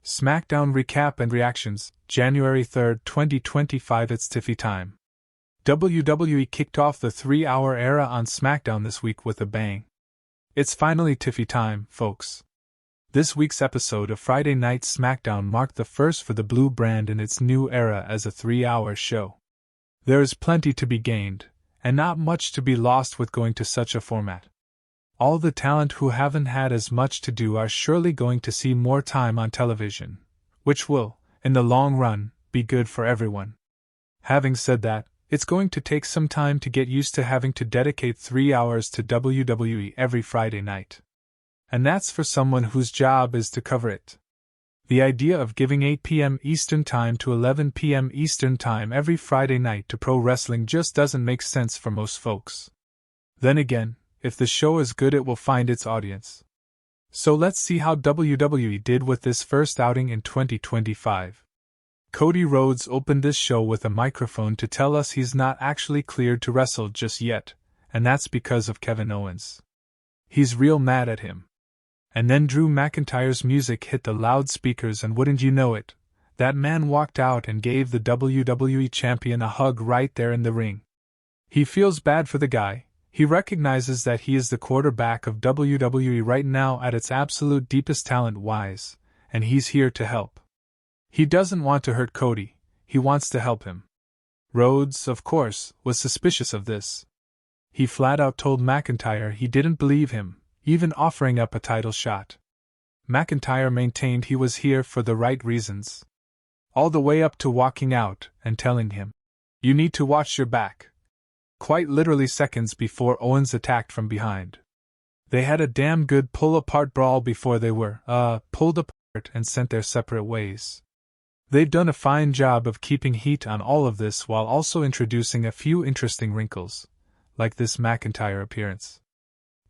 SmackDown Recap and Reactions, January 3, 2025. It's Tiffy Time. WWE kicked off the 3-hour era on SmackDown this week with a bang. It's finally Tiffy Time, folks. This week's episode of Friday Night SmackDown marked the first for the Blue brand in its new era as a 3-hour show. There is plenty to be gained, and not much to be lost with going to such a format. All the talent who haven't had as much to do are surely going to see more time on television, which will, in the long run, be good for everyone. Having said that, it's going to take some time to get used to having to dedicate 3 hours to WWE every Friday night. And that's for someone whose job is to cover it. The idea of giving 8 p.m. Eastern Time to 11 p.m. Eastern Time every Friday night to pro wrestling just doesn't make sense for most folks. Then again, if the show is good, it will find its audience. So let's see how WWE did with this first outing in 2025. Cody Rhodes opened this show with a microphone to tell us he's not actually cleared to wrestle just yet, and that's because of Kevin Owens. He's real mad at him. And then Drew McIntyre's music hit the loudspeakers, and wouldn't you know it, that man walked out and gave the WWE champion a hug right there in the ring. He feels bad for the guy. He recognizes that he is the quarterback of WWE right now at its absolute deepest talent-wise, and he's here to help. He doesn't want to hurt Cody, he wants to help him. Rhodes, of course, was suspicious of this. He flat out told McIntyre he didn't believe him, even offering up a title shot. McIntyre maintained he was here for the right reasons. All the way up to walking out and telling him, "You need to watch your back." Quite literally seconds before Owens attacked from behind. They had a damn good pull-apart brawl before they were, pulled apart and sent their separate ways. They've done a fine job of keeping heat on all of this while also introducing a few interesting wrinkles, like this McIntyre appearance.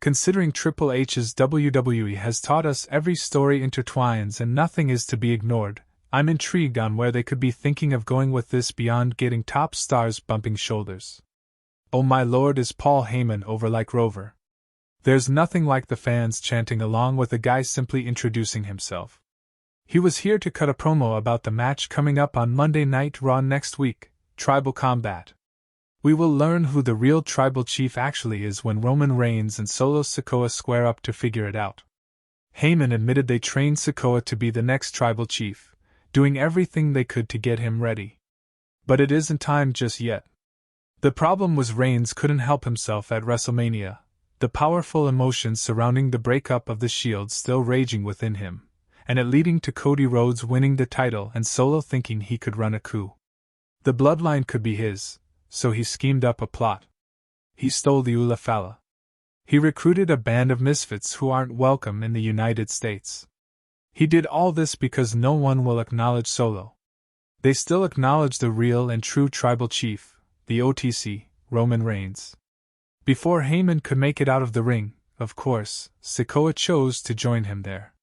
Considering Triple H's WWE has taught us every story intertwines and nothing is to be ignored, I'm intrigued on where they could be thinking of going with this beyond getting top stars bumping shoulders. Oh my lord, is Paul Heyman over like Rover? There's nothing like the fans chanting along with a guy simply introducing himself. He was here to cut a promo about the match coming up on Monday Night Raw next week, Tribal Combat. We will learn who the real tribal chief actually is when Roman Reigns and Solo Sikoa square up to figure it out. Heyman admitted they trained Sikoa to be the next tribal chief, doing everything they could to get him ready. But it isn't time just yet. The problem was Reigns couldn't help himself at WrestleMania, the powerful emotions surrounding the breakup of the Shield still raging within him, and it leading to Cody Rhodes winning the title and Solo thinking he could run a coup. The bloodline could be his, so he schemed up a plot. He stole the Ula Fala. He recruited a band of misfits who aren't welcome in the United States. He did all this because no one will acknowledge Solo. They still acknowledge the real and true tribal chief, the OTC, Roman Reigns. Before Heyman could make it out of the ring, of course, Sikoa chose to join him there.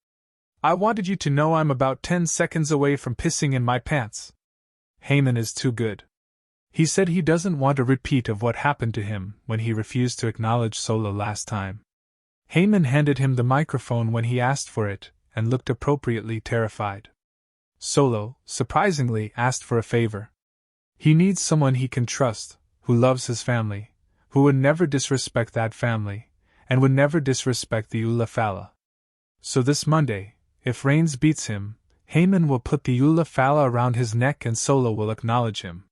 "I wanted you to know I'm about 10 seconds away from pissing in my pants." Heyman is too good. He said he doesn't want a repeat of what happened to him when he refused to acknowledge Solo last time. Heyman handed him the microphone when he asked for it, and looked appropriately terrified. Solo, surprisingly, asked for a favor. He needs someone he can trust, who loves his family, who would never disrespect that family, and would never disrespect the Ula Fala. So this Monday, if Reigns beats him, Heyman will put the Ula Fala around his neck and Solo will acknowledge him.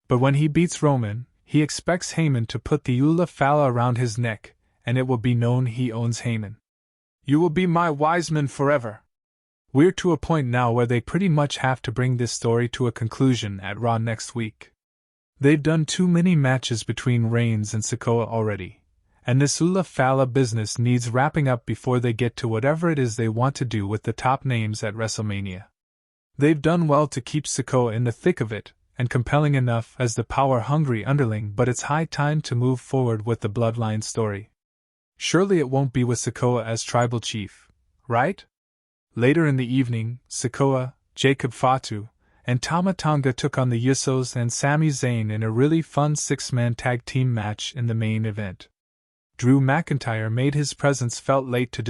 But when he beats Roman, he expects Heyman to put the Ula Fala around his neck, and it will be known he owns Heyman. "You will be my wise man forever." We're to a point now where they pretty much have to bring this story to a conclusion at Raw next week. They've done too many matches between Reigns and Sikoa already, and this Ula Fala business needs wrapping up before they get to whatever it is they want to do with the top names at WrestleMania. They've done well to keep Sikoa in the thick of it, and compelling enough as the power-hungry underling, but it's high time to move forward with the bloodline story. Surely it won't be with Sikoa as tribal chief, right? Later in the evening, Sikoa, Jacob Fatu, and Tama Tonga took on the Usos and Sami Zayn in a really fun 6-man tag team match in the main event. Drew McIntyre made his presence felt late to